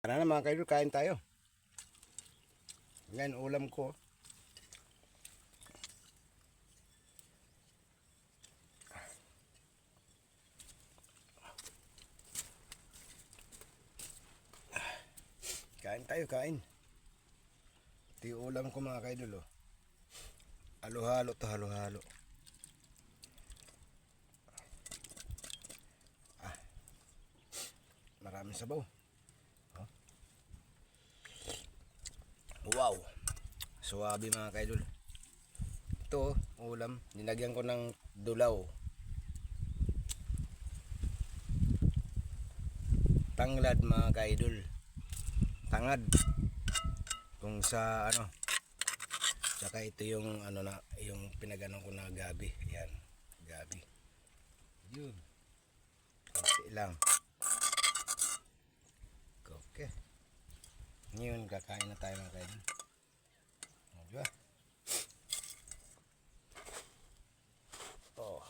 Tara na mga kaidol, kain tayo. Ngayon ulam ko. Kain tayo, kain. Ito yung ulam ko mga kaidol. Halo-halo to, halo-halo. Maraming sabaw. Wow, suwabe mga kaidol. Ito ulam, nilagyan ko ng dulaw, tanglad mga kaidol, tangad kung sa ano. Saka ito yung ano na, yung pinaganon ko na gabi. Yan, gabi. Yun, konti lang. Okay, ngayon kakain na tayo mga kaidol. Diba? Oh,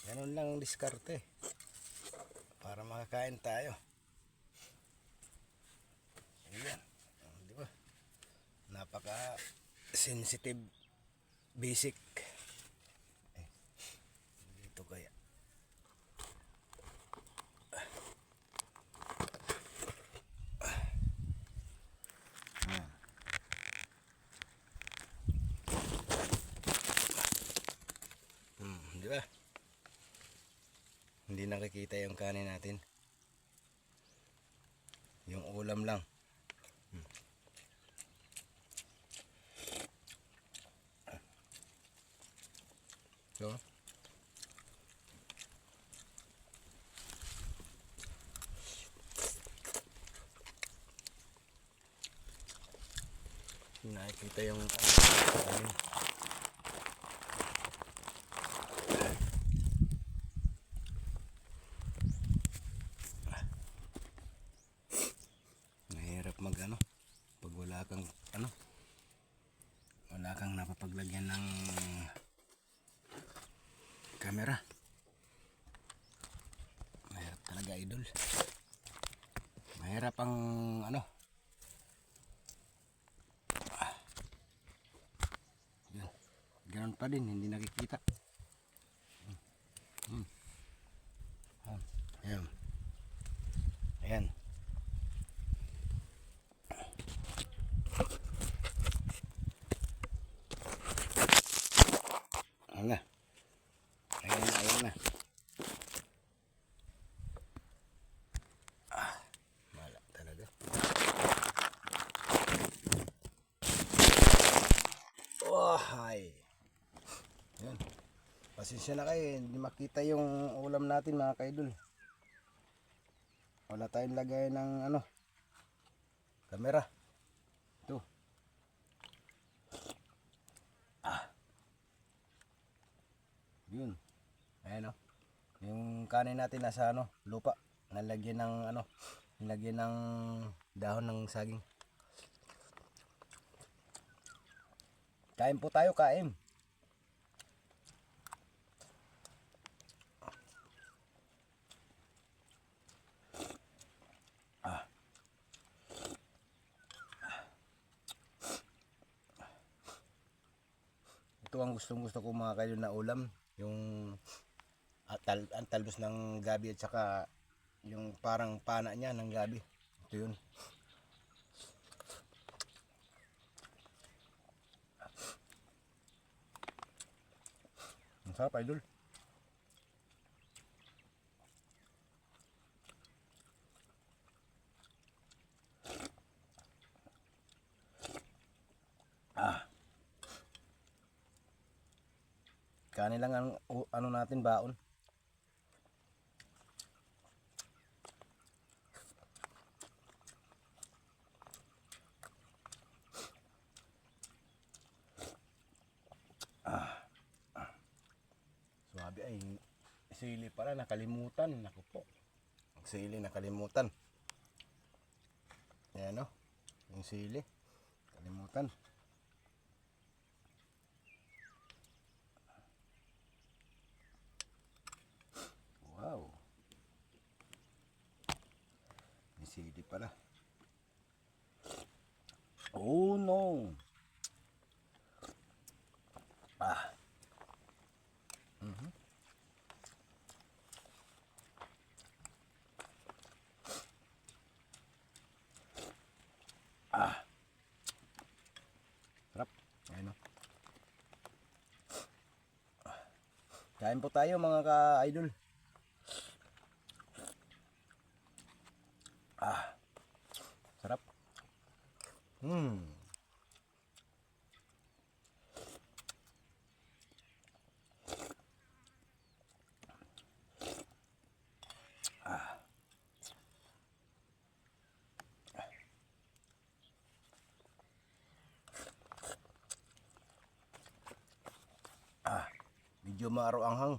ganun lang ang diskarte para makakain tayo. Ayan, diba? Napaka sensitive, basic. Dito kaya di ba? Hindi nakikita yung kanin natin. Yung ulam lang. So, nakikita yung kanin. Mahirap mag ano pag wala kang ano, wala kang napapaglagyan ng camera. Mahirap talaga idol. Mahirap ang ano. Yan. Ganun pa din, hindi nakikita. Ayan. Ayan. Ayan na. Ayan na. Wala talaga. Oh, hi. Ayan. Pasensya na kayo, hindi makita yung ulam natin mga kaidol. Wala tayong lagay ng ano, camera. Ito. Yun. Ayan o. Yung kanin natin nasa ano, lupa. Nalagyan ng ano, nilagyan ng dahon ng saging. Kain po tayo, kain. Ito ang gustong-gusto ko mga kayo na ulam, yung ang talbos ng gabi at saka yung parang pana niya ng gabi. Ito yun. Ang sarap idol. Kanin lang ang ano natin baon. Swabe ay sili pala nakalimutan. Naku po. Ang sili nakalimutan. Ayan o. Yung sili. Kalimutan. Wow. sili pala. Oh no. Ah. Ah. Sarap. Ayun o. Kain po tayo mga ka-idol. Ah. Sarap. Medyo maaro ang hang.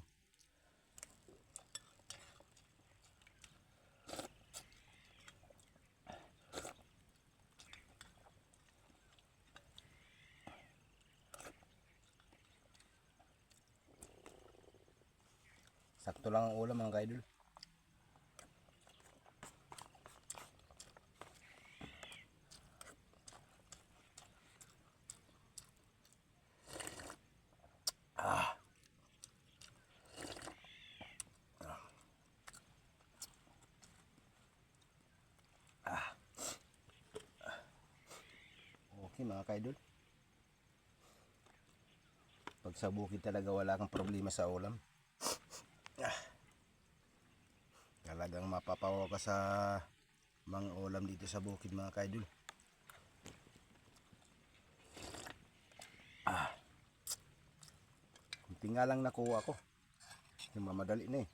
Sakto lang ang ulam mga kaidol. Okay mga kaidol. Pag sa bukid talaga wala kang problema sa ulam. Talagang mapapawa ka sa mga ulam dito sa bukid mga kaidol. Kunti nga lang nakuha ko. Yung mamadali na eh.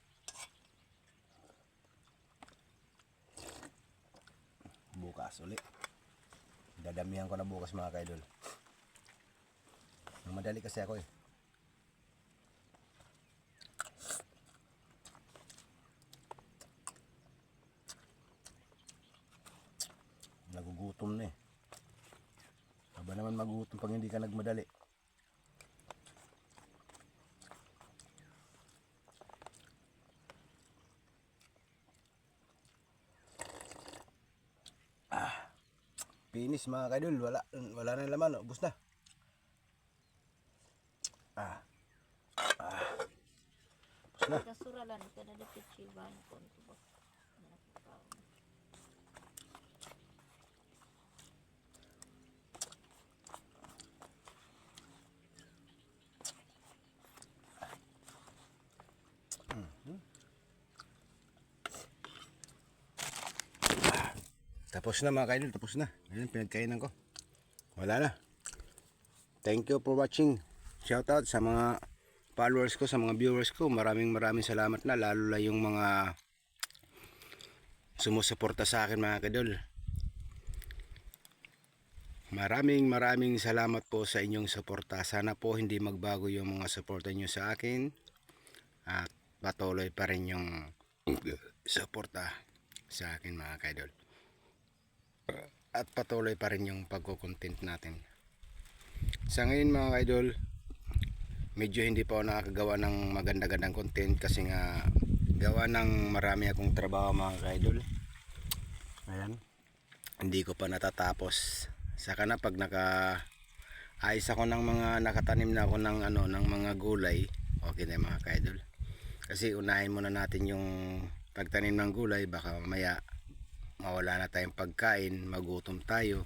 Bukas ulit. Dadamihan ko na bukas mga kaidol. Mamadali kasi ako eh. Nagugutom na eh. Aba naman magugutom pag hindi ka nagmadali. Finish mga kaidol, wala na laman, ubos na. Ubos na. Kasuralan ka na dapit siya ko nito ba. Tapos na mga kaidol, tapos na. Ayun, pinagkainan ko. Wala na. Thank you for watching. Shoutout sa mga followers ko, sa mga viewers ko. Maraming salamat na. Lalo na yung mga sumusuporta sa akin mga kaidol. Maraming salamat po sa inyong suporta. Sana po hindi magbago yung mga suporta nyo sa akin. At patuloy pa rin yung suporta sa akin mga kaidol. At patuloy pa rin yung pagko-content natin. Sa ngayon mga kaidol, medyo hindi pa ako nakakagawa ng maganda-gandang content kasi nga gawa ng marami akong trabaho mga kaidol. Ayan, hindi ko pa natatapos. Saka na pag ayos ako ng mga nakatanim na ako ng ng mga gulay, okay na mga kaidol. Kasi unahin muna natin yung pagtanim ng gulay, baka mamaya mawala na tayong pagkain, magutom tayo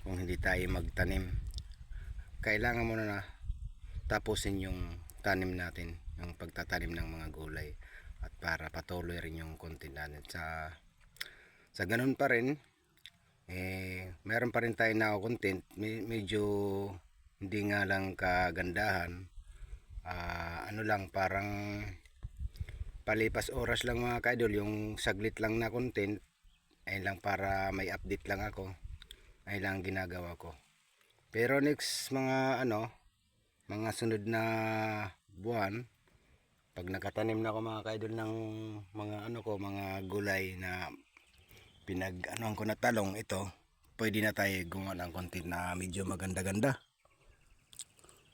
kung hindi tayo magtanim. Kailangan muna na tapusin yung tanim natin, yung pagtatanim ng mga gulay, at para patuloy rin yung content natin. Sa ganun pa rin meron pa rin tayo na content, medyo hindi nga lang kagandahan, ano lang, parang palipas oras lang mga kaidol, yung saglit lang na content ay lang para may update lang ako, ay lang ginagawa ko. Pero next mga mga sunod na buwan, pag nakatanim na ako mga kaidol ng mga mga gulay na ko na talong, ito pwede na tayo gumawa ng content na medyo maganda-ganda.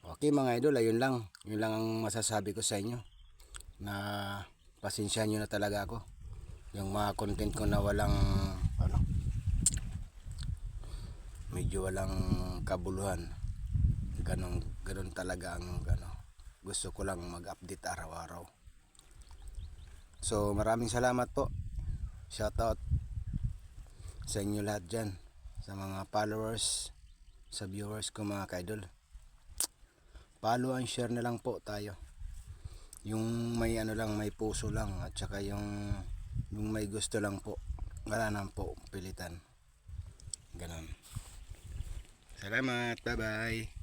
Okay mga idol, ayun lang, yun lang ang masasabi ko sa inyo, na pasensya nyo na talaga ako yung mga content ko na walang ano, medyo walang kabuluhan. Ganon talaga ang ano, gusto ko lang mag-update araw-araw. So maraming salamat po. Shoutout sa inyo lahat dyan, sa mga followers, sa viewers ko mga kaidol. Follow and share na lang po tayo. Yung may ano lang, may puso lang, at saka yung may gusto lang po. Wala nang po pilitan. Ganon. Salamat. Bye bye.